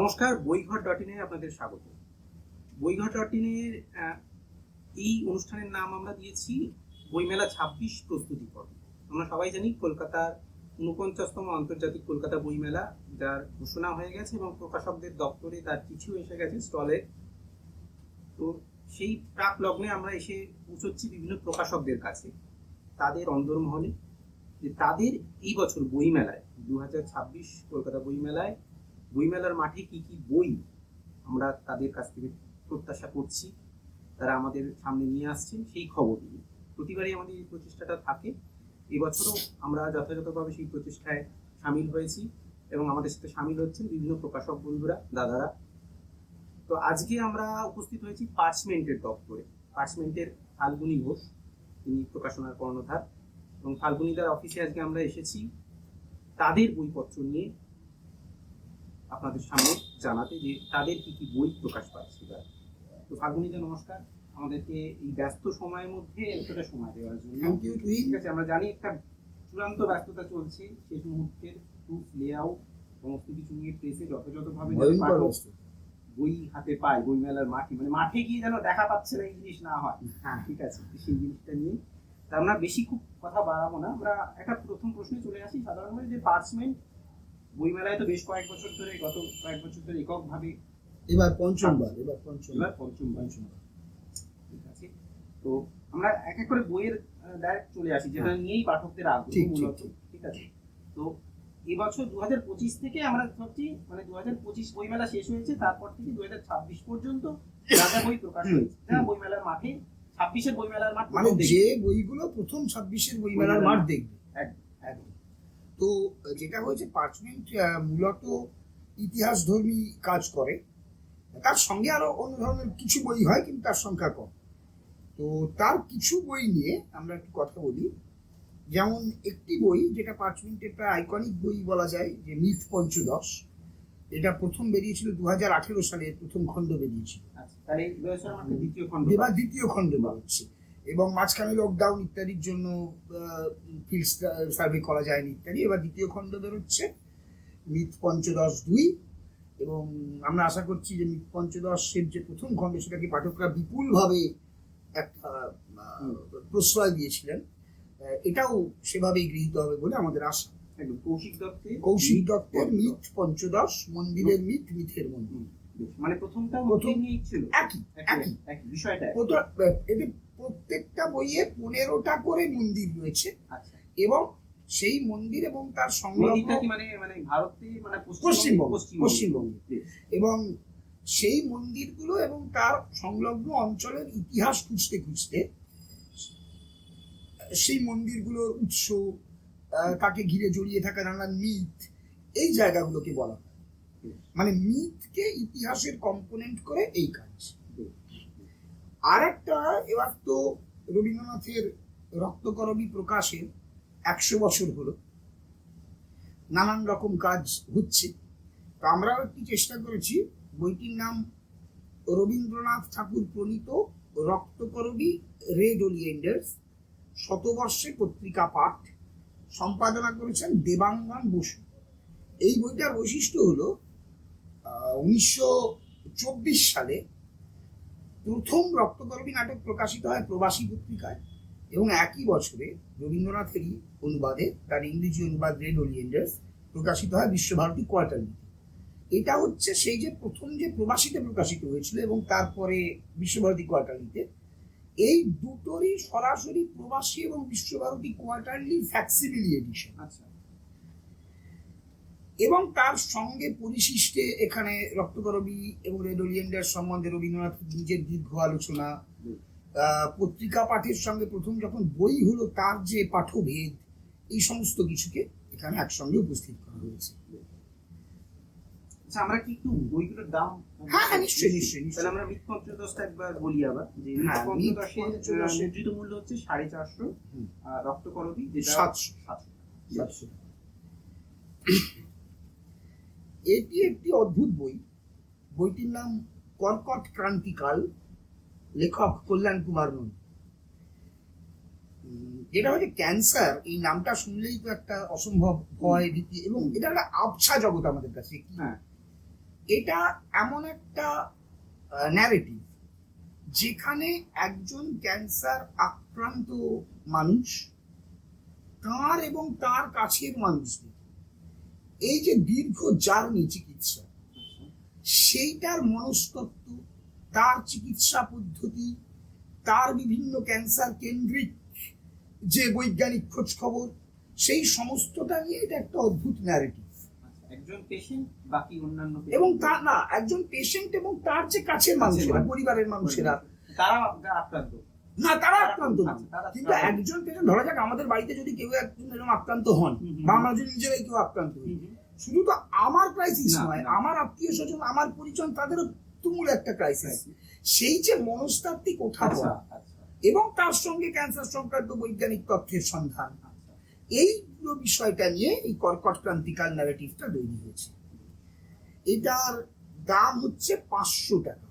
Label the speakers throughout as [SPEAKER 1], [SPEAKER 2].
[SPEAKER 1] নমস্কার, বইঘর.in-এ আপনাদের স্বাগত। বইঘর.in-এর এই অনুষ্ঠানের নাম আমরা দিয়েছি বইমেলা ২৬ প্রস্তুতি পর্ব। আমরা সবাই জানি কলকাতার ৪৯তম আন্তর্জাতিক কলকাতা বইমেলা, যার ঘোষণা হয়ে গেছে এবং প্রকাশকদের দপ্তরে তার কিছু এসে গেছে স্টলে। তো সেই প্রাক লগ্নে আমরা এসে পৌঁছচ্ছি বিভিন্ন প্রকাশকদের কাছে, তাদের অন্দরমহলে, যে তাদের এই বছর বইমেলায় ২০২৬ কলকাতা বইমেলার মাঠে কি কি বই আমরা তাদের কাছ থেকে প্রত্যাশা করছি, তারা আমাদের সামনে নিয়ে আসছেন সেই খবরগুলি। প্রতিবারই আমাদের এই প্রচেষ্টাটা থাকে, এবছরও আমরা যথাযথভাবে সেই প্রচেষ্টায় সামিল হয়েছি এবং আমাদের সাথে সামিল হচ্ছেন বিভিন্ন প্রকাশক বন্ধুরা, দাদারা। তো আজকে আমরা উপস্থিত হয়েছি পার্চমেন্টের দপ্তরে। পার্চমেন্টের ফাল্গুনী ঘোষ, তিনি প্রকাশনার কর্ণধার, এবং ফাল্গুনীদার অফিসে আজকে আমরা এসেছি তাদের বইপত্র নিয়ে আপনাদের সামনে জানাতে, যে তাদের কি কি বই প্রকাশ পাচ্ছে। তো ফাল্গুনীদা নমস্কার, আমাদেরকে এই ব্যস্ত সময়ের মধ্যে এতটা সময় দেওয়ার জন্য। ঠিক আছে, আমরা জানি একটা চূড়ান্ত ব্যস্ততা চলছে, শেষ মুহূর্তের প্রুফ লেআউট সমস্ত কিছু নিয়ে প্রেসে যথাযথভাবে বই হাতে পায়, বইমেলার মাঠে, মানে মাঠে গিয়ে যেন দেখা পাচ্ছে না এই জিনিস না হয়। হ্যাঁ, ঠিক আছে, সেই জিনিসটা নিয়ে তা আমরা বেশি খুব কথা বাড়াবো না। আমরা একটা প্রথম প্রশ্নে চলে আসি। সাধারণত যে পার্চমেন্ট বইমেলায় তো বেশ কয়েক বছর ধরে, গত কয়েক বছর ধরে এককভাবে, এবার পঞ্চমবার। ঠিক আছে, তো আমরা এক এক করে বইয়ের ডাইরেক্ট চলে আসি, যেটা নিয়েই পাঠকদের আগ্রহ মূলত। ঠিক আছে, তো এবছর ২০২৫ থেকে আমরা ভাবছি, মানে ২০২৫ বইমেলা শেষ হয়েছে, তারপর থেকে ২০২৬ পর্যন্ত যা যা বই প্রকাশ হয়েছে, যারা বইমেলার মাঠে ২৬-এর বইমেলার মাঠ,
[SPEAKER 2] মানে যে বইগুলো প্রথম ২৬-এর বইমেলার মাঠ দেখবে। একদম। তো যেটা হয়েছে, পার্চমেন্ট মূলত ইতিহাসধর্মী কাজ করে, তার সঙ্গে আরো অন্য ধরনের কিছু বই হয়, কিন্তু তার সংখ্যা কম। তো তার কিছু বই নিয়ে আমরা একটু কথা বলি। যেমন একটি বই যেটা পার্চমেন্টের প্রায় আইকনিক বই বলা যায়, যে মিথ পঞ্চদশ। এটা প্রথম বেরিয়েছিল ২০১৮ সালে, প্রথম খণ্ড বেরিয়েছিল, দ্বিতীয় খণ্ড বেরোচ্ছে, এবং মাঝখানে লকডাউন ইত্যাদির জন্য ফিল্ড সার্ভে করা যায়নি ইত্যাদি। এবার দ্বিতীয় খণ্ড বেরোচ্ছে, মিথ পঞ্চদশ ২। এবং আমরা আশা করছি যে মিথ পঞ্চদশের যে প্রথম খণ্ড, সেটাকে পাঠকরা বিপুলভাবে একটা প্রশ্রয় দিয়েছিলেন, এটাও সেভাবেই গৃহীত হবে বলে আমাদের আশা। কৌশিক দত্তের মিথ পঞ্চদশ, মন্দিরের মিথ, মিথের মন্দির।
[SPEAKER 1] মানে প্রথমটা ছিল একই বিষয়টা।
[SPEAKER 2] এতে প্রত্যেকটা বইয়ে ১৫টা করে মন্দির রয়েছে, এবং সেই মন্দির এবং তার সংলগ্ন,
[SPEAKER 1] মানে ভারতে, মানে
[SPEAKER 2] পশ্চিমবঙ্গে, এবং সেই মন্দিরগুলো এবং তার সংলগ্ন অঞ্চলের ইতিহাস খুঁজতে খুঁজতে সেই মন্দিরগুলোর উৎস, তাকে ঘিরে জড়িয়ে থাকা নানান মিথ, এই জায়গাগুলোকে বলা হয়। মানে মিথকে ইতিহাসের কম্পোনেন্ট করে এই কাজ। আর একটা, এবার তো রবীন্দ্রনাথের রক্তকরবী প্রকাশের ১০০ বছর হলো, নানান রকম কাজ হচ্ছে। তো আমরাও একটি চেষ্টা করেছি, বইটির নাম রবীন্দ্রনাথ ঠাকুর প্রণীত রক্তকরবী রেড ওলিয়েন্ডার্স, শতবর্ষে পত্রিকা পাঠ। সম্পাদনা করেছেন দেবাঙ্গন বসু। এই বইটার বৈশিষ্ট্য হলো ১৯২৪ সালে প্রথম রক্তকরবী নাটক প্রকাশিত হয় প্রবাসী পত্রিকায়, এবং একই বছরে রবীন্দ্রনাথেরই অনুবাদে, তার ইংরেজি অনুবাদ রেড ওলিয়েন্ডার্স, প্রকাশিত হয় বিশ্বভারতী কোয়ার্টারলিতে। এটা হচ্ছে সেই যে প্রথম যে প্রবাসীতে প্রকাশিত হয়েছিল এবং তারপরে বিশ্বভারতী কোয়ার্টারলিতে, এই দুটোরই সরাসরি প্রবাসী এবং বিশ্বভারতী কোয়ার্টারলি ফ্যাক্সিমিলি এডিশন। আচ্ছা। এবং তার সঙ্গে পরিশিষ্টে এখানে রক্তকরবী এবং রেড ওলিয়েন্ডার্স সম্বন্ধে রবীন্দ্রনাথ নিজের দীর্ঘ আলোচনা, পত্রিকা পাঠের সঙ্গে প্রথম যখন বই হলো তার যে পাঠভেদ, এই সমস্ত কিছুকে এখানে একসঙ্গে উপস্থিত করা হয়েছে।
[SPEAKER 1] আমরা কি একটু বইগুলোর দাম?
[SPEAKER 2] হ্যাঁ, নিশ্চয়ই।
[SPEAKER 1] তাহলে আমরা মিথ পঞ্চদশটা একবার বলি আবার, যে মিথ পঞ্চদশের মুদ্রিত মূল্য হচ্ছে 450, আর রক্তকরবী যেটা 700।
[SPEAKER 2] এটি একটি অদ্ভুত বই। বইটির নাম কর্কট ক্রান্তিকাল, লেখক কল্যাণ কুমার নন্দী। যেটা হচ্ছে ক্যান্সার, এই নামটা শুনলেই তো একটা অসম্ভব ভয়, ভীতি, এবং এটা একটা আবছা জগৎ আমাদের কাছে। এটা এমন একটা ন্যারেটিভ যেখানে একজন ক্যান্সার আক্রান্ত মানুষ তার এবং তার কাছের মানুষদের এই যে দীর্ঘ জার্নি চিকিৎসা, সেইটার মনস্তত্ত্ব, তার চিকিৎসা পদ্ধতি, তার বিভিন্ন ক্যান্সার কেন্দ্রিক যে বৈজ্ঞানিক খোঁজ খবর, সেই সমস্তটা নিয়ে এটা একটা অদ্ভুত ন্যারেটিভ।
[SPEAKER 1] একজন পেশেন্ট বাকি অন্যান্য
[SPEAKER 2] এবং তার না, একজন পেশেন্ট এবং তার যে কাছের মানুষেরা, পরিবারের মানুষেরা,
[SPEAKER 1] তারা আক্রান্ত
[SPEAKER 2] না তারা আক্রান্ত না,
[SPEAKER 1] তারা
[SPEAKER 2] কিন্তু একজন পেশেন্ট, ধরা যাক আমাদের বাড়িতে যদি কেউ একজন এরকম আক্রান্ত হন, বা আমরা যদি নিজেরাই কেউ আক্রান্ত হই, শুধু তো আমার ক্রাইসিস নয়, আমার আত্মীয় স্বজন, আমার পরিজন, তাদেরও তুমুল একটা ক্রাইসিস। সেই যে মনস্তাত্ত্বিক ওঠাপড়া এবং তার সঙ্গে ক্যান্সার সংক্রান্ত বৈজ্ঞানিক তথ্যের সন্ধান, এই পুরো বিষয়টা নিয়ে এই কর্কট ক্রান্তিকাল ন্যারেটিভটা তৈরি হয়েছে। এটার দাম হচ্ছে 500 টাকা।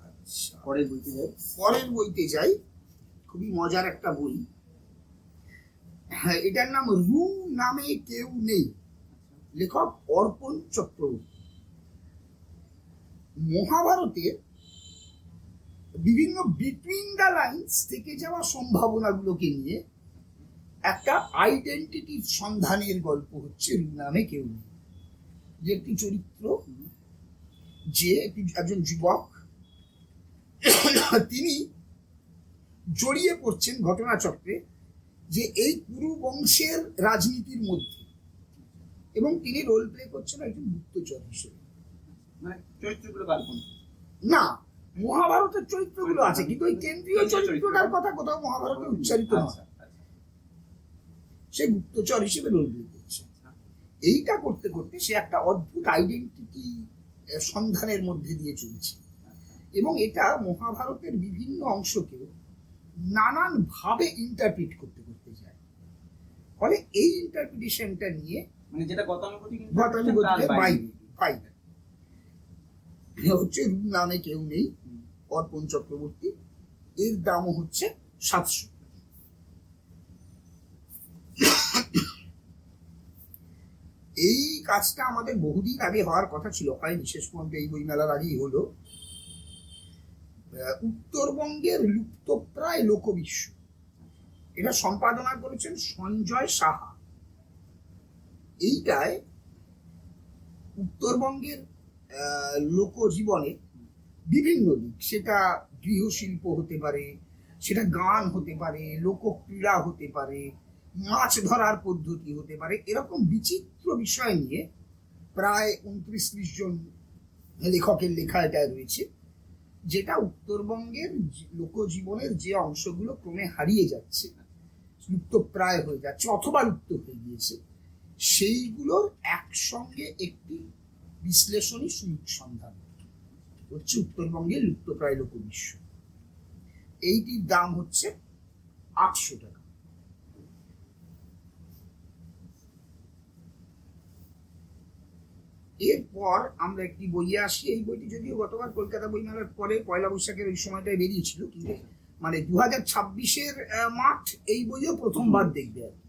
[SPEAKER 2] আচ্ছা, পরের বইতে যাই। খুবই মজার একটা বই। হ্যাঁ, এটার নাম রু নামে কেউ নেই, লেখক অর্পণ চক্রবর্তী। মহাভারতের বিভিন্ন বিটুইন দ্য লাইন্স থেকে যাওয়া সম্ভাবনাগুলোকে নিয়ে একটা আইডেন্টিটির সন্ধানের গল্প হচ্ছে রু নামে কেউ নেই। যে একটি চরিত্র, যে একজন যুবক, তিনি জড়িয়ে পড়ছেন ঘটনাচক্রে যে এই কুরু বংশের রাজনীতির মধ্যে, এবং তিনি রোল প্লে করছেন একজন গুপ্তচর হিসেবে।
[SPEAKER 1] মানে চরিত্রগুলো কাল্পনিক
[SPEAKER 2] না, মহাভারতের চরিত্রগুলো আছে, কিন্তু ওই কেন্দ্রীয় চরিত্রটার কথা কোথাও মহাভারতে উচ্চারিত নয়। সে গুপ্তচর হিসেবে রোল প্লে করছে। এইটা করতে করতে সে একটা অদ্ভুত আইডেন্টিটি সন্ধানের মধ্যে দিয়ে চলছে, এবং এটা মহাভারতের বিভিন্ন অংশকে নানান ভাবে ইন্টারপ্রিট করতে করতে যায়। ফলে এই ইন্টারপ্রিটেশনটা নিয়ে,
[SPEAKER 1] মানে যেটা গতানুগতিক
[SPEAKER 2] বাইরে হচ্ছে রু নামে কেউ নেই, অর্পণ চক্রবর্তী। এর দামও হচ্ছে 700। এই কাজটা আমাদের বহুদিন আগে হওয়ার কথা ছিল, হয়নি, শেষ পর্যন্ত এই বই মেলার আগেই হলো। উত্তরবঙ্গের লুপ্তপ্রায় লোকবিশ্ব, এটা সম্পাদনা করেছেন সঞ্জয় সাহা। এইটায় উত্তরবঙ্গের লোকজীবনে বিভিন্ন দিক, সেটা গৃহশিল্প হতে পারে, সেটা গান হতে পারে, লোকক্রীড়া হতে পারে, মাছ ধরার পদ্ধতি হতে পারে, এরকম বিচিত্র বিষয় নিয়ে প্রায় 29-30 জন লেখকের লেখা এটা রয়েছে, যেটা উত্তরবঙ্গের লোকজীবনের যে অংশগুলো ক্রমে হারিয়ে যাচ্ছে, লুপ্তপ্রায় হয়ে যাচ্ছে অথবা লুপ্ত হয়ে গিয়েছে, সেইগুলোর একসঙ্গে একটি বিশ্লেষণী সন্ধান হচ্ছে উত্তরবঙ্গের লুপ্তপ্রায় লোকবিশ্ব। এইটির দাম হচ্ছে 800 টাকা। এরপর আমরা একটি বইয়ে আসি। এই বইটি যদিও গতবার কলকাতা বইমেলার পরে পয়লা বৈশাখের ওই সময়টায় বেরিয়েছিল, কিন্তু মানে 2026-এর মাঠ এই বইও প্রথমবার দেখবে আর কি।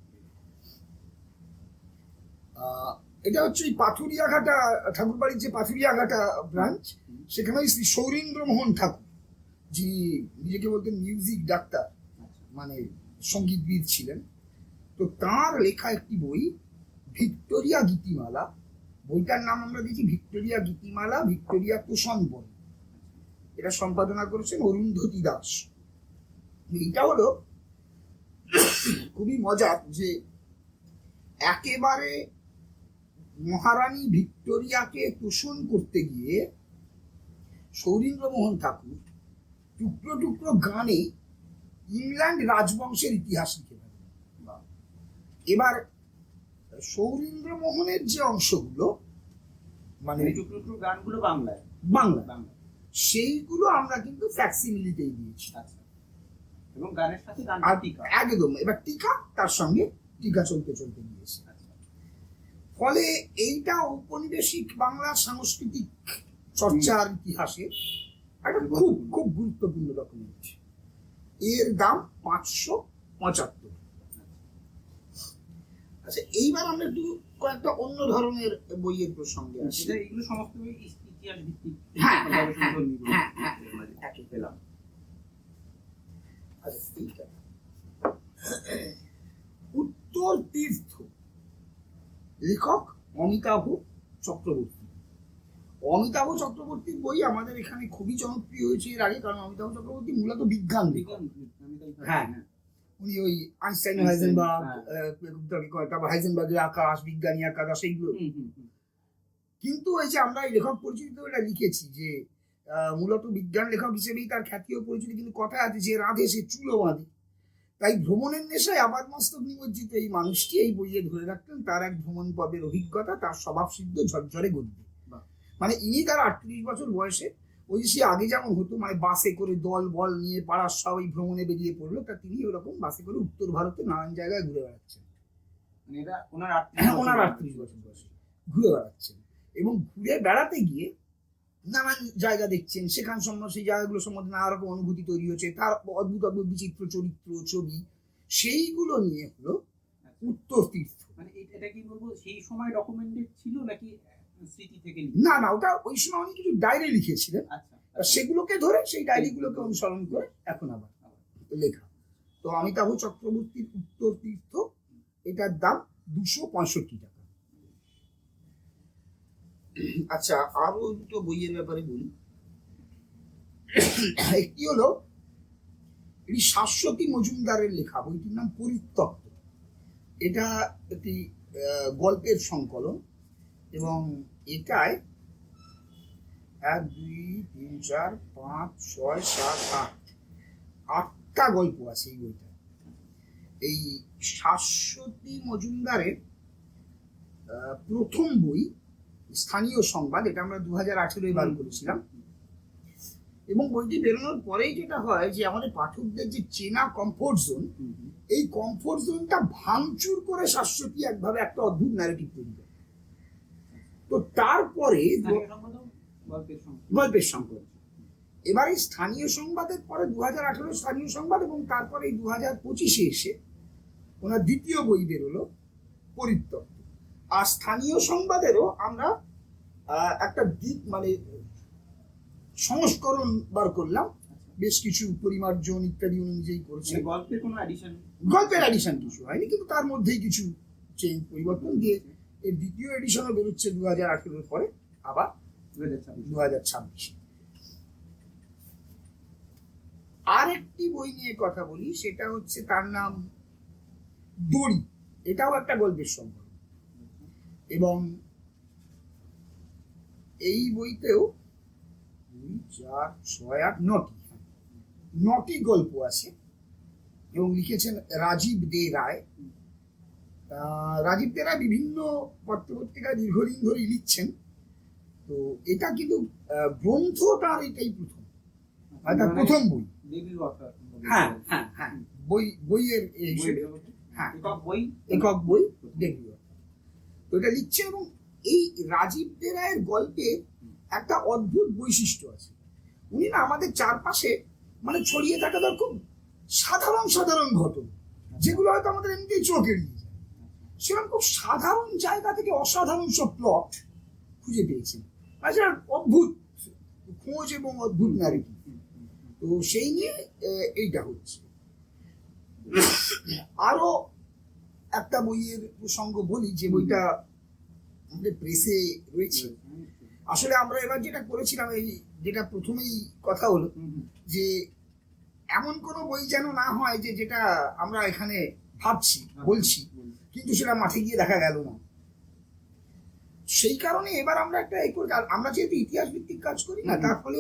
[SPEAKER 2] এটা হচ্ছে ওই পাথুরিয়াঘাটা ঠাকুরবাড়ির যে পাথুরিয়াঘাটা ব্রাঞ্চ, সেখানে শ্রী সৌরীন্দ্র মোহন ঠাকুর, যিনি নিজেকে বলতেন মিউজিক ডাক্তার, মানে সঙ্গীতবিদ ছিলেন, তো তার লেখা একটি বই ভিক্টোরিয়া গীতিমালা। বইটার নাম আমরা দিয়েছি ভিক্টোরিয়া গীতিমালা, ভিক্টোরিয়া তোষণ বন। এটা সম্পাদনা করেছেন অরুন্ধতী দাস। এইটা হলো খুবই মজার যে একেবারে মহারানী ভিক্টোরিয়াকে তোষণ করতে গিয়ে সৌরীন্দ্রমোহন ঠাকুর টুকরো টুকরো গানে ইংল্যান্ড রাজবংশের ইতিহাস লিখে ফেলেন। এবার সৌরীন্দ্রমোহনের যে অংশগুলো, মানে
[SPEAKER 1] টুকরো টুকরো গানগুলো বাংলায়,
[SPEAKER 2] সেইগুলো আমরা কিন্তু ফ্যাক্সিমিলিতেই দিয়েছি,
[SPEAKER 1] এবং গানের সাথে
[SPEAKER 2] একদম এবার টিকা, তার সঙ্গে টিকা চলতে চলতে দিয়েছে। ফলে এইটা ঔপনিবেশিক বাংলা সাংস্কৃতিক চর্চার ইতিহাসে একটা খুব খুব গুরুত্বপূর্ণ ডকুমেন্ট। এর দাম 575। আচ্ছা, এইবার আমরা একটু কয়েকটা অন্য ধরনের বইয়ের প্রসঙ্গে আসি।
[SPEAKER 1] সেটা এগুলো সমস্ত ইতিহাস ভিত্তিক
[SPEAKER 2] হ্যাঁ, হ্যাঁ,
[SPEAKER 1] গবেষণাধর্মী বই।
[SPEAKER 2] হ্যাঁ, হ্যাঁ,
[SPEAKER 1] আমরা
[SPEAKER 2] একই।
[SPEAKER 1] পেলাম।
[SPEAKER 2] আচ্ছা, এইটা উত্তর তীর্থ, লেখক অমিতাভ চক্রবর্তী। অমিতাভ চক্রবর্তীর বই আমাদের এখানে খুবই জনপ্রিয় হয়েছে এর আগে, কারণ অমিতাভ চক্রবর্তী মূলত বিজ্ঞান লেখক। হ্যাঁ, উনি ওই আইনস্টাইন, হাইজেনবার্গ, তারপর হাইজেনবার্গের আকাশ, বিজ্ঞানী একাদশ, এইগুলো। কিন্তু এই যে আমরা এই লেখক পরিচিত এটা লিখেছি যে মূলত বিজ্ঞান লেখক হিসেবেই তার খ্যাতি ও পরিচিতি, কিন্তু কথা আছে যে রাধে সে চুলো বাঁধে। তাই ভ্রমণের নেশায় আবাদ মস্তক নিমজ্জিত এই মানুষটি এই বইয়ে ধরে রাখতেন তার এক ভ্রমণ পর্বের অভিজ্ঞতা, তার স্বভাব সিদ্ধ ঝরঝরে গদ্যে। মানে ইনি তার 38 বছর বয়সে ওই সে আগে যেমন হতো, মানে বাসে করে দল বল নিয়ে পাড়ার সবাই ভ্রমণে বেরিয়ে পড়লো, তা তিনি ওরকম বাসে করে উত্তর ভারতে নানান জায়গায় ঘুরে বেড়াচ্ছেন।
[SPEAKER 1] ওনার
[SPEAKER 2] 38 বছর বয়সে ঘুরে বেড়াচ্ছেন, এবং ঘুরে বেড়াতে গিয়ে নানান জায়গা দেখছেন, সেখান সম্বন্ধে সেই জায়গাগুলো সম্বন্ধে নানা রকম অনুভূতি তৈরি হচ্ছে, তার অদ্ভুত অদ্ভুত বিচিত্র চরিত্র, ছবি, সেইগুলো নিয়ে হলো উত্তর তীর্থ।
[SPEAKER 1] মানে এটা কি বলবো, সেই সময় ডকুমেন্টেড ছিল নাকি স্মৃতি থেকে?
[SPEAKER 2] না না, ওটা ওই সময় উনি কিছু ডায়েরি লিখেছিলেন, সেগুলোকে ধরে সেই ডায়েরিগুলোকে অনুসরণ করে এখন আবার লেখা। তো অমিতাভ চক্রবর্তীর উত্তর তীর্থ, এটার দাম 265 টাকা। আচ্ছা, আরো দুটো বইয়ের ব্যাপারে বলি। একটি হলো এটি শাশ্বতী মজুমদারের লেখা, বইটির নাম পরিত্যক্ত। এটা একটি গল্পের সংকলন, এবং এটায় 1 2 3 4 5 6 7 8 8টা গল্প আছে এই বইটা। এই শাশ্বতী মজুমদারের প্রথম বই স্থানীয় সংবাদ, এটা আমরা 2018 বার করেছিলাম, এবং বইটি বেরোনোর পরেই যেটা হয় যে আমাদের পাঠকদের যে চেনা কমফোর্ট জোন, এই কমফোর্ট জোনটা ভাঙচুর করে শাশ্বতী একভাবে একটা অদ্ভুত ন্যারেটিভ তৈরি করে। তো তারপরে গল্পের সংকলন, এবার এই স্থানীয় সংবাদের পরে 2018 স্থানীয় সংবাদ, এবং তারপরে এই 2025 এসে ওনার দ্বিতীয় বই বেরোলো পরিত্যক্ত। আর স্থানীয় সংবাদেরও আমরা একটা দিক মানে সংস্করণ বার করলাম, বেশ কিছু পরিমার্জন ইত্যাদি উনি নিজেই করেছেন। গল্পের এডিশন কিছু হয়নি, কিন্তু তার মধ্যেই কিছু চেঞ্জ পরিবর্তন দিয়ে এর দ্বিতীয় এডিশনও বেরোচ্ছে 2018 পরে, আবার 2026। আর একটি বই নিয়ে কথা বলি, সেটা হচ্ছে তার নাম দড়ি। এটাও একটা গল্পের সংকলন, এবং এই বইতেও 2 4 6 8 9টি গল্প আছে, এবং লিখেছেন রাজীব দে রায়। রাজীব দে রায় বিভিন্ন পত্রপত্রিকায় দীর্ঘদিন ধরেই লিখছেন। তো এটা কিন্তু গ্রন্থ তার এটাই প্রথম, তার প্রথম বই। হ্যাঁ হ্যাঁ হ্যাঁ, বইয়ের হিসেবে হ্যাঁ একক বই ডেবিউ। তো এটা লিখছেন, এবং এই রাজীব দে রায়ের গল্পে একটা অদ্ভুত বৈশিষ্ট্য আছে। উনি না আমাদের চারপাশে মানে ছড়িয়ে থাকা ধর খুব সাধারণ সাধারণ ঘটনা, যেগুলো হয়তো আমাদের এমনিতেই চোখ এড়িয়ে যায়, সেরকম খুব সাধারণ জায়গা থেকে অসাধারণ সব প্লট খুঁজে পেয়েছেন, মানে সেটা অদ্ভুত খোঁজ এবং অদ্ভুত ন্যারেটিভ। তো সেই নিয়ে এইটা হচ্ছে। আরো একটা বইয়ের প্রসঙ্গ বলি, যে বইটা আমাদের প্রেসে রয়েছে। আসলে আমরা এবার যেটা করেছিলাম, এই যেটা প্রথমেই কথা হলো, যে এমন কোনো বই যেন না হয় যে যেটা আমরা এখানে ভাবছি বলছি কিন্তু সেটা মাঠে গিয়ে দেখা গেল না। সেই কারণে এবার আমরা একটা আমরা যেহেতু ইতিহাস ভিত্তিক কাজ করি না, তার ফলে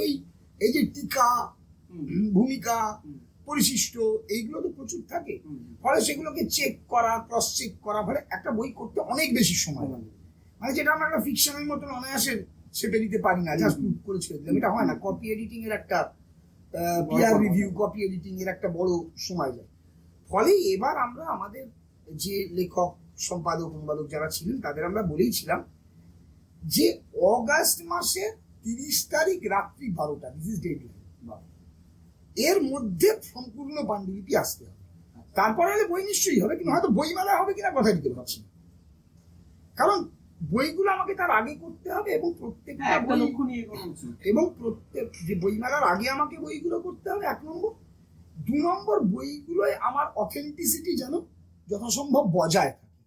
[SPEAKER 2] এই যে টিকা, ভূমিকা, পরিশিষ্ট, এইগুলো তো প্রচুর থাকে, ফলে সেগুলোকে চেক করা, ক্রস চেক করা, ফলে একটা বই করতে অনেক বেশি সময় লাগে। মানে যেটা আমরা একটা ফিকশনের মতন অনায়াসে ছেপে দিতে পারি না, জাস্ট টুক করে ছেড়ে দিলাম, এটা হয় না। কপি এডিটিং এর একটা পিয়ার রিভিউ, কপি এডিটিং এর একটা বড় সময় যায়। ফলে এবার আমরা আমাদের যে লেখক, সম্পাদক, অনুবাদক যারা ছিলেন তাদের আমরা বলেইছিলাম যে অগাস্ট মাসের 30 তারিখ রাত্রি 12টা, দিস ইজ ডেডলাইন, এর মধ্যে সম্পূর্ণ পাণ্ডুলিপি আসতে হবে। তারপরে হলে বই নিশ্চয়ই হবে, কিন্তু হয়তো বইমেলা হবে কিনা কথা দিতে পারছি না। কারণ বইগুলো আমাকে তার আগে করতে হবে এবং প্রত্যেকটা
[SPEAKER 1] একটা
[SPEAKER 2] বই
[SPEAKER 1] লক্ষ্য নিয়ে এগোনো উচিত।
[SPEAKER 2] এবং প্রত্যেক যে বইমেলার আগে আমাকে বইগুলো করতে হবে 1 নম্বর। 2 নম্বর, বইগুলোয় আমার অথেন্টিসিটি যেন যথাসম্ভব বজায় থাকে।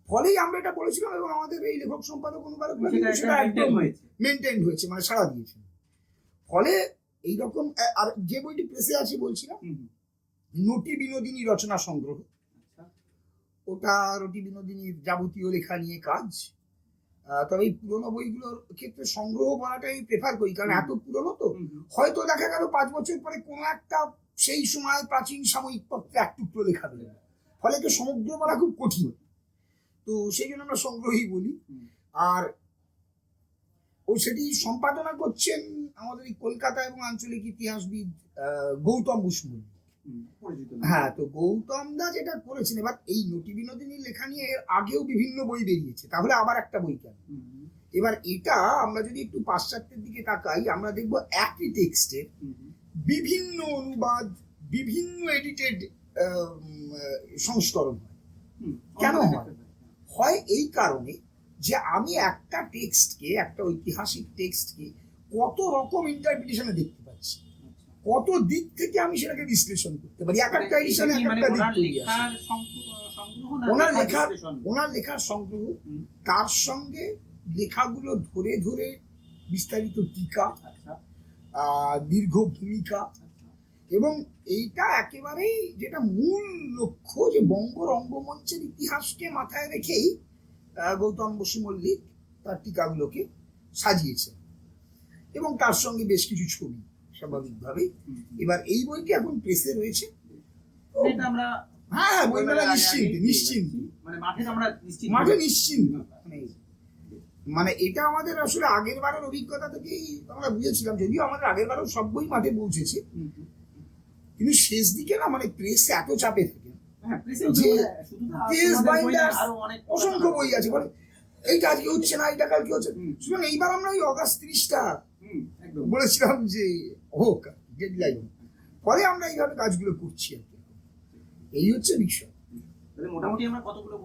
[SPEAKER 2] ফলেই আমরা এটা বলেছিলাম এবং আমাদের এই লেখক সম্পাদক অনুবাদক সেটা একদম মেনটেন হয়েছে, মানে সাড়া দিয়েছে। ফলে এইরকম আর যে বইটি প্রেসে আছে বলছিলাম, নটি বিনোদিনী রচনা সংগ্রহ, ওটা রটি বিনোদিনীর যাবতীয় লেখা নিয়ে কাজ। তবে এই পুরোনো বইগুলোর ক্ষেত্রে সংগ্রহ বলাটাই আমি প্রেফার করি, কারণ এত পুরোনো তো হয়তো দেখা গেল 5 বছর পরে কোনো একটা সেই সময় প্রাচীন সাময়িক পত্রে এক টুকরো লেখা বেরোবে, ফলে তো সমগ্র বলা খুব কঠিন। তো সেই জন্য আমরা সংগ্রহই বলি। আর সেটি সম্পাদনা করছেন আমাদের এই কলকাতা এবং আঞ্চলিক ইতিহাসবিদ গৌতম বসু মল্লিক। হ্যাঁ, তো গৌতম দা যেটা করেছেন, এবার এই নটি বিনোদিনীর লেখা নিয়ে এর আগেও বিভিন্ন বই বেরিয়েছে, তাহলে আবার একটা বই কেন? এবার এটা আমরা যদি একটু পাশ্চাত্যের দিকে তাকাই, আমরা দেখবো একই টেক্সটের বিভিন্ন অনুবাদ, বিভিন্ন এডিটেড সংস্করণ হয়। কেন হয়? এই কারণে যে আমি একটা টেক্সটকে, একটা ঐতিহাসিক টেক্সটকে কত রকম ইন্টারপ্রিটেশনে দেখতে পাচ্ছি, কত দিক থেকে আমি সেটাকে বিশ্লেষণ করতে পারি। এক একটা এডিশনে এক একটা দিক তৈরি আছে। ওনার লেখার সংগ্রহ, তার সঙ্গে লেখাগুলো ধরে ধরে বিস্তারিত টিকা, দীর্ঘ ভূমিকা, এবং এইটা একেবারেই যেটা মূল লক্ষ্য, যে বঙ্গ রঙ্গমঞ্চের ইতিহাসকে মাথায় রেখেই গৌতম বসু মল্লিক তার টিকাগুলোকে সাজিয়েছে, এবং তার সঙ্গে বেশ কিছু ছবি স্বাভাবিকভাবেই। এবার এই বইটি এখন প্রেসে রয়েছে। হ্যাঁ, বইমেলা নিশ্চিন্ত মাঠে নিশ্চিন্ত। মানে এটা আমাদের আসলে আগের বারের অভিজ্ঞতা থেকেই আমরা বুঝেছিলাম, যদিও আমাদের আগের বারও সব বই মাঠে পৌঁছেছে, কিন্তু শেষ দিকে না মানে প্রেস এত চাপে থাকে, অসংখ্য বই আছে, বলে এইটা আজকে হচ্ছে না, এইটা কালকে হচ্ছে। সুতরাং এইবার আমরা ওই অগাস্ট 30টা বলেছিলাম যে হোক ডেডলাইন, পরে আমরা এইভাবে কাজগুলো করছি আর কি। এই হচ্ছে বিষয়।
[SPEAKER 1] মোটামুটি আমরা কতগুলো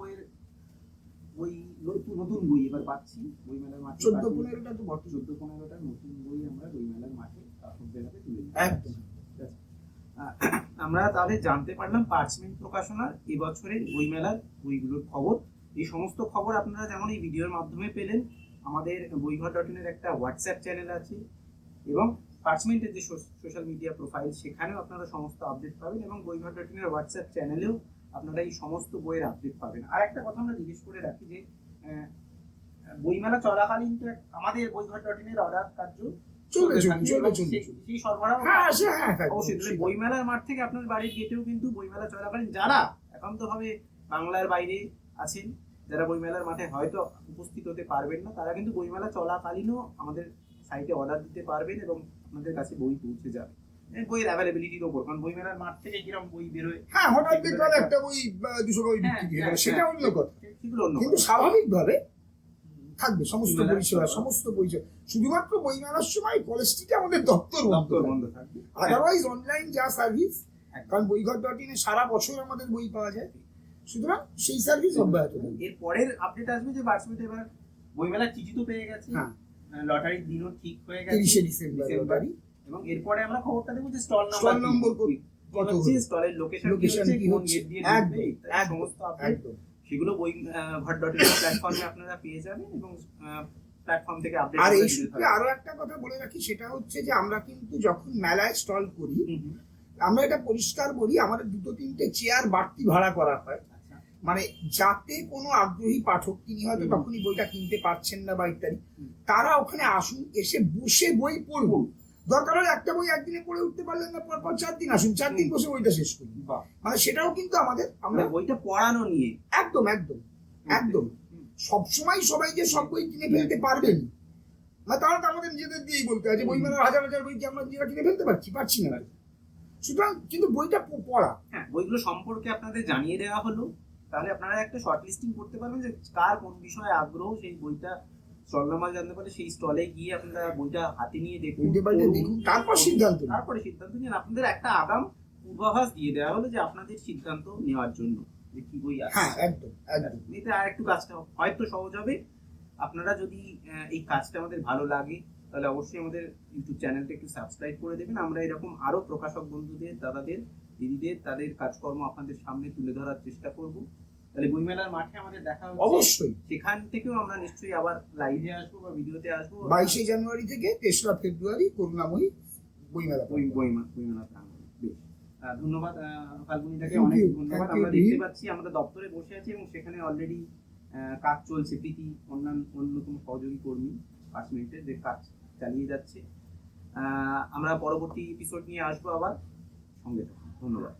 [SPEAKER 1] নতুন বই এবার পাচ্ছি বইমেলার মাঠে?
[SPEAKER 2] 14-15টা তো
[SPEAKER 1] 14-15টা নতুন বই আমরা বইমেলার মাঠে তুলে
[SPEAKER 2] একদম।
[SPEAKER 1] আমরা তাহলে জানতে পারলাম পার্চমেন্ট প্রকাশনার এবছরের বইমেলার বইগুলোর খবর। এই সমস্ত খবর আপনারা যেমন এই ভিডিওর মাধ্যমে পেলেন, আমাদের বইঘর.in-এর একটা হোয়াটসঅ্যাপ চ্যানেল আছে এবং পার্চমেন্টের যে সোশ্যাল মিডিয়া প্রোফাইল, সেখানেও আপনারা সমস্ত আপডেট পাবেন, এবং বইঘর.in-এর হোয়াটসঅ্যাপ চ্যানেলেও আপনারা এই সমস্ত বইয়ের আপডেট পাবেন। আর একটা কথা আমরা জিজ্ঞেস করে রাখি যে বইমেলা চলাকালীন তো আমাদের বইঘর.in-এর অর্ডার কার্য বইমেলার মাঠ থেকে আপনার বাড়ির গেটেও কিন্তু বইমেলা চলাকালীন যারা একান্তভাবে বাংলার বাইরে আছেন, যারা বইমেলার মাঠে হয়তো উপস্থিত হতে পারবেন না, তারা কিন্তু বইমেলা চলাকালীনও আমাদের সাইটে অর্ডার দিতে পারবেন এবং আপনাদের কাছে বই পৌঁছে যাবে বইয়ের অ্যাভেলেবিলিটির উপর। কারণ বইমেলার মাঠ থেকে কিরকম বই বেরোয়,
[SPEAKER 2] হ্যাঁ হঠাৎ দেখলাম একটা বই 200 বই বিক্রি হলো, সেটা অন্য কথা, কিন্তু স্বাভাবিকভাবে থাকবে সমস্ত পরিষেবা, সমস্ত পরিষেবা। শুধুমাত্র বইমেলার সময় কলেজ স্ট্রিটে আমাদের দপ্তর বন্ধ থাকবে, আদারওয়াইজ অনলাইন যা সার্ভিস, কারণ বইঘর.in-এ সারা বছর আমাদের বই পাওয়া যায়, সুতরাং সেই সার্ভিস অব্যাহত থাকবে।
[SPEAKER 1] এর পরের আপডেট আসবে যে পার্চমেন্টে এবার বইমেলার চিঠি তো পেয়ে গেছে, লটারির দিনও ঠিক হয়ে গেছে
[SPEAKER 2] 30শে ডিসেম্বর লটারি,
[SPEAKER 1] এবং এরপরে আমরা খবরটা দেবো যে স্টল নম্বর কত হচ্ছে, স্টলের লোকেশন কি হচ্ছে, কোন গেট দিয়ে ঢুকবে, সমস্ত আপডেট সেগুলো বইঘর.in প্ল্যাটফর্মে আপনারা পেয়ে যাবেন, এবং প্ল্যাটফর্ম থেকে আপডেট।
[SPEAKER 2] আর এই সূত্রে আরো একটা কথা বলে রাখি, সেটা হচ্ছে যে আমরা কিন্তু যখন মেলায় স্টল করি, আমরা এটা পরিষ্কার বলি, আমাদের 2-3টে চেয়ার বাড়তি ভাড়া করা হয়, মানে যাতে কোনো আগ্রহী পাঠক, তিনি হয়তো তখনই বইটা কিনতে পারছেন না বা ইত্যাদি, তারা ওখানে আসুন, এসে বসে বই পড়ুন। দরকার হলে একটা বই একদিনে পড়ে উঠতে পারলেন না, পর 4 দিন আসুন, 4 দিন বসে বইটা শেষ করুন। মানে সেটাও কিন্তু আমরা
[SPEAKER 1] বইটা পড়ানো নিয়ে
[SPEAKER 2] একদম একদম একদম সবসময় সবাই যে সব বই কিনে ফেলতে পারবেন না, তাহলে তো আমাদের নিজেদের দিয়েই বলতে হয় যে বইমেলার হাজার হাজার বই কি আমরা নিজেরা কিনে ফেলতে পারছি না। সুতরাং কিন্তু বইটা পড়া,
[SPEAKER 1] বইগুলো সম্পর্কে আপনাদের জানিয়ে দেওয়া হলো, তাহলে আপনারা একটা শর্ট লিস্টিং করতে পারবেন যে কার কোন বিষয়ে আগ্রহ, সেই বইটা স্টল নাম্বার জানতে পারলে সেই স্টলে গিয়ে আপনারা বইটা হাতে নিয়ে দেখুন,
[SPEAKER 2] তারপরে সিদ্ধান্ত
[SPEAKER 1] নিন। আপনাদের একটা আগাম পূর্বাভাস দিয়ে দেওয়া হলো যে আপনাদের সিদ্ধান্ত নেওয়ার জন্য। যে কি বই আছে।
[SPEAKER 2] হ্যাঁ, একদম একদম।
[SPEAKER 1] এতে আর একটু কাজটা হয়তো সহজ হবে। আপনারা যদি এই কাজটা আমাদের ভালো লাগে তাহলে অবশ্যই আমাদের ইউটিউব চ্যানেলটা একটু সাবস্ক্রাইব করে দেবেন। আমরা এরকম আরো প্রকাশক বন্ধুদের, দাদাদের, দিদিদের তাদের কাজকর্ম আপনাদের সামনে তুলে ধরার চেষ্টা করব। তাহলে বইমেলার মাঠে আমাদের দেখা হচ্ছে।
[SPEAKER 2] অবশ্যই
[SPEAKER 1] সেখান থেকেও আমরা নিশ্চয়ই আবার লাইভে আসবো বা ভিডিওতে আসবো।
[SPEAKER 2] 22শে জানুয়ারি থেকে 3রা ফেব্রুয়ারি করুণাময়ী বইমেলা।
[SPEAKER 1] বইমেলা প্রাঙ্গণে। বেশ, ধন্যবাদ ফাল্গুনিটাকে,
[SPEAKER 2] Thank
[SPEAKER 1] অনেক
[SPEAKER 2] you,
[SPEAKER 1] ধন্যবাদ।
[SPEAKER 2] thank you,
[SPEAKER 1] আমরা দেখতে
[SPEAKER 2] Dean.
[SPEAKER 1] পাচ্ছি আমরা দপ্তরে বসে আছি এবং সেখানে অলরেডি কাজ চলছে। প্রীতি অন্যতম সহযোগী কর্মী 5 মিনিটের যে কাজ চালিয়ে যাচ্ছে। আমরা পরবর্তী এপিসোড নিয়ে আসবো আবার, সঙ্গে থাকুন। ধন্যবাদ।